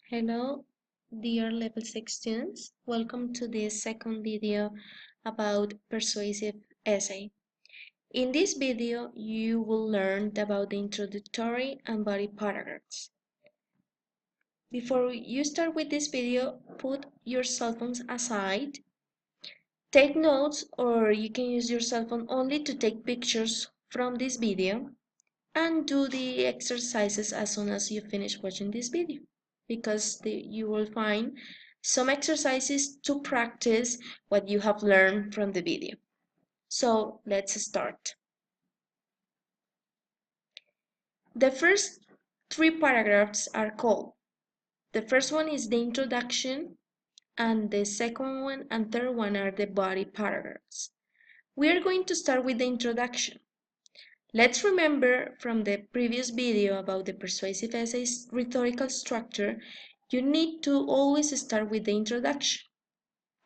Hello, dear level 6 students. Welcome to this second video about persuasive essay. In this video, you will learn about the introductory and body paragraphs. Before you start with this video, put your cell phones aside. Take notes, or you can use your cell phone only to take pictures from this video, and do the exercises as soon as you finish watching this video, because you will find some exercises to practice what you have learned from the video. So let's start. The first three paragraphs are called. The first one is the introduction, and the second one and third one are the body paragraphs. We are going to start with the introduction. Let's remember from the previous video about the persuasive essay's rhetorical structure, you need to always start with the introduction,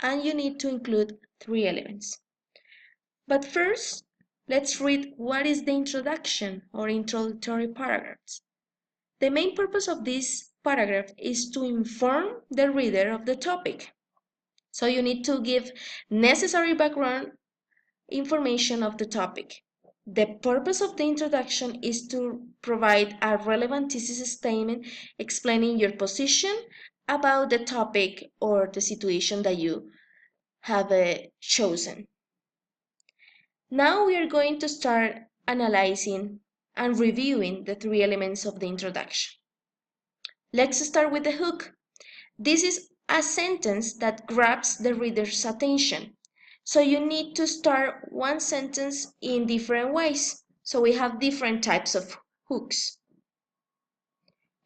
and you need to include three elements. But first, let's read what is the introduction or introductory paragraphs. The main purpose of this paragraph is to inform the reader of the topic. So you need to give necessary background information of the topic. The purpose of the introduction is to provide a relevant thesis statement explaining your position about the topic or the situation that you have chosen. Now we are going to start analyzing and reviewing the three elements of the introduction. Let's start with the hook. This is a sentence that grabs the reader's attention. So you need to start one sentence in different ways. So we have different types of hooks.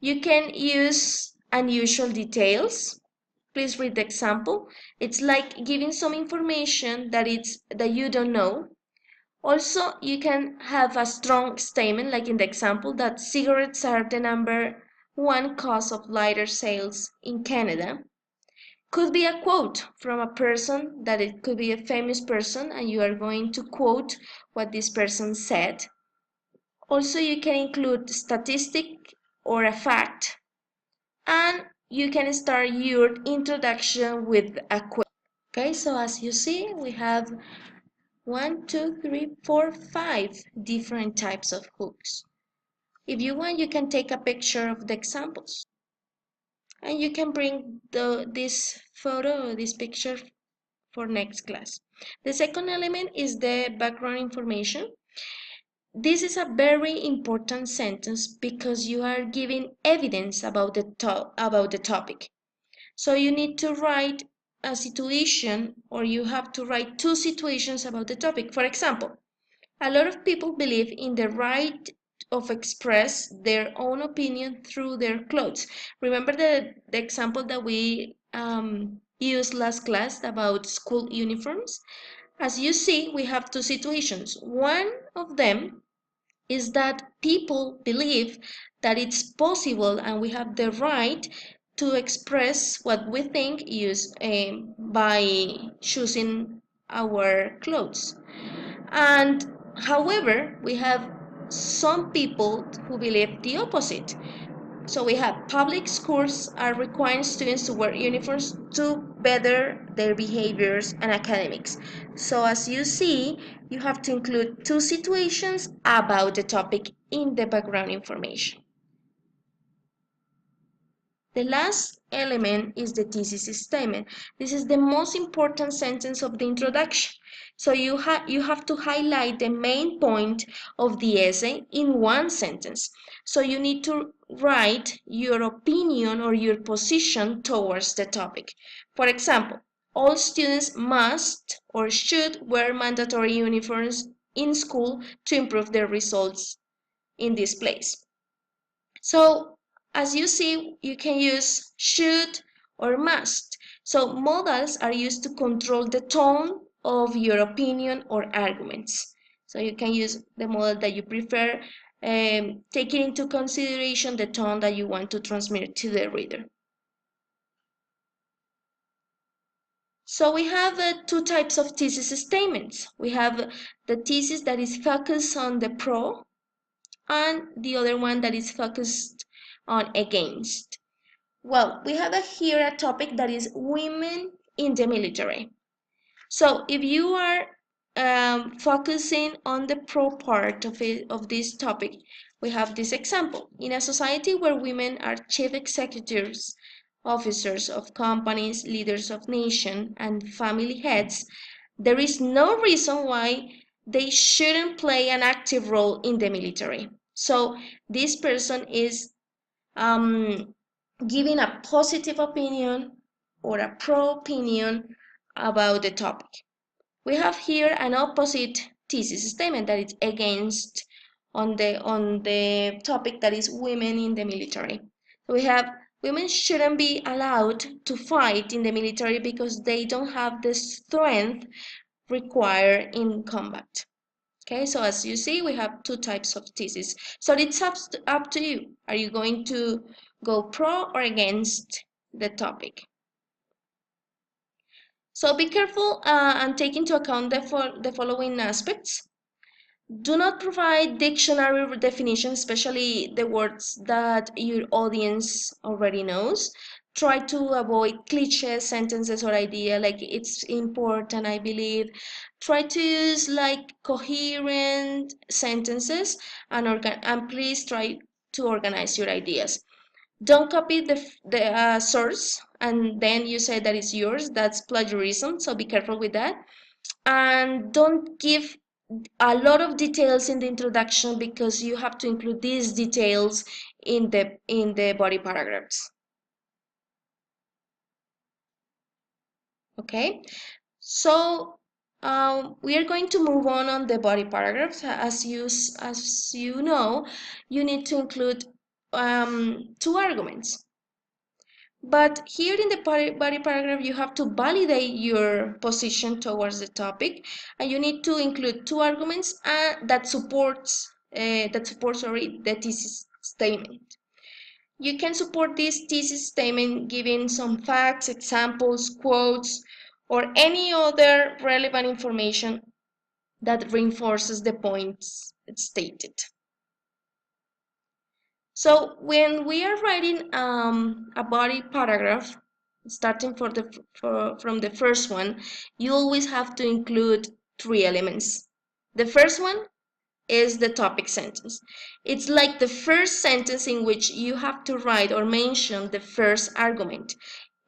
You can use unusual details. Please read the example. It's like giving some information that you don't know. Also, you can have a strong statement, like in the example, that cigarettes are the number one cause of lighter sales in Canada. Could be a quote from a person, that it could be a famous person, and you are going to quote what this person said. Also, you can include statistic or a fact, and you can start your introduction with a quote. Okay, so as you see, we have 1, 2, 3, 4, 5 different types of hooks. If you want, you can take a picture of the examples, and you can bring this photo, this picture for next class. The second element is the background information. This is a very important sentence because you are giving evidence about the topic. So you need to write a situation, or you have to write two situations about the topic. For example, a lot of people believe in the right of express their own opinion through their clothes. Remember the example that we used last class about school uniforms? As you see, we have two situations. One of them is that people believe that it's possible and we have the right to express what we think by choosing our clothes. And however, we have some people who believe the opposite. So we have public schools are requiring students to wear uniforms to better their behaviors and academics. So as you see, you have to include two situations about the topic in the background information. The last element is the thesis statement. This is the most important sentence of the introduction. So you have to highlight the main point of the essay in one sentence. So you need to write your opinion or your position towards the topic. For example, all students must or should wear mandatory uniforms in school to improve their results in this place. So as you see, you can use should or must. So modals are used to control the tone of your opinion or arguments. So you can use the model that you prefer, taking into consideration the tone that you want to transmit to the reader. So we have two types of thesis statements. We have the thesis that is focused on the pro, and the other one that is focused on against. Well, we have here a topic that is women in the military. So if you are focusing on the pro part of this topic, we have this example. In a society where women are chief executives, officers of companies, leaders of nation, and family heads, there is no reason why they shouldn't play an active role in the military. So this person is um, giving a positive opinion or a pro opinion about the topic. We have here an opposite thesis statement that is against on the topic that is women in the military. We have women shouldn't be allowed to fight in the military because they don't have the strength required in combat. Okay, so as you see, we have two types of thesis. So it's up to you. Are you going to go pro or against the topic? So be careful and take into account the following aspects. Do not provide dictionary definitions, especially the words that your audience already knows. Try to avoid cliché sentences or idea like it's important, I believe. Try to use like coherent sentences and please try to organize your ideas. Don't copy the source and then you say that it's yours. That's plagiarism, so be careful with that. And don't give a lot of details in the introduction because you have to include these details in the body paragraphs. Okay, so we are going to move on the body paragraphs. As you know, you need to include two arguments. But here in the body paragraph, you have to validate your position towards the topic, and you need to include two arguments that supports the thesis statement. You can support this thesis statement giving some facts, examples, quotes, or any other relevant information that reinforces the points stated. So when we are writing a body paragraph, starting from the first one, you always have to include three elements. The first one is the topic sentence. It's like the first sentence in which you have to write or mention the first argument.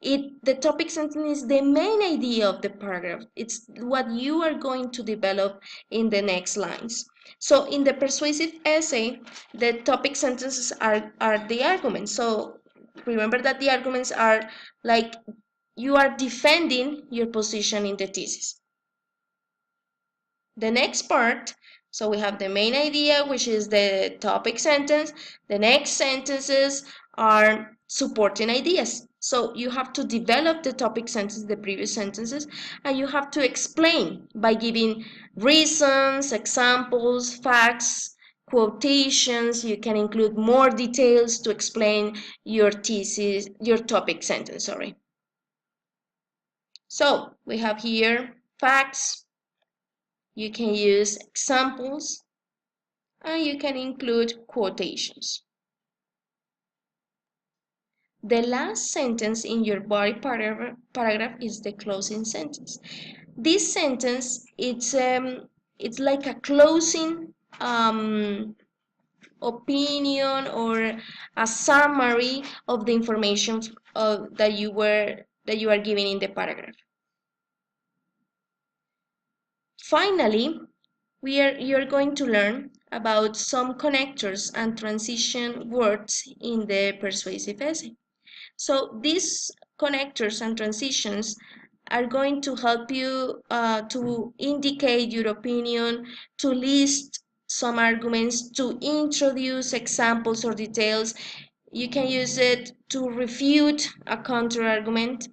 The topic sentence is the main idea of the paragraph. It's what you are going to develop in the next lines. So in the persuasive essay, the topic sentences are the arguments. So remember that the arguments are like you are defending your position in the thesis. The next part, so we have the main idea, which is the topic sentence. The next sentences are supporting ideas. So you have to develop the topic sentence, the previous sentences, and you have to explain by giving reasons, examples, facts, quotations. You can include more details to explain your thesis, your topic sentence, sorry. So we have here facts, you can use examples, and you can include quotations. The last sentence in your body paragraph is the closing sentence. This sentence, it's like a closing opinion or a summary of the information that you are giving in the paragraph. Finally, you're going to learn about some connectors and transition words in the persuasive essay. So these connectors and transitions are going to help you to indicate your opinion, to list some arguments, to introduce examples or details. You can use it to refute a counter argument.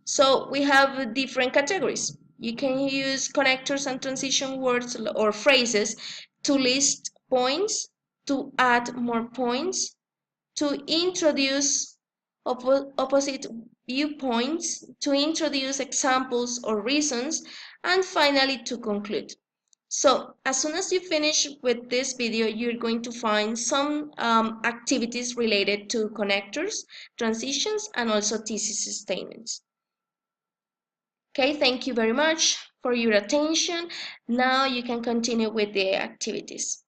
So we have different categories. You can use connectors and transition words or phrases to list points, to add more points, to introduce opposite viewpoints, to introduce examples or reasons, and finally to conclude. So as soon as you finish with this video, you're going to find some activities related to connectors, transitions, and also thesis statements. Okay, thank you very much for your attention. Now you can continue with the activities.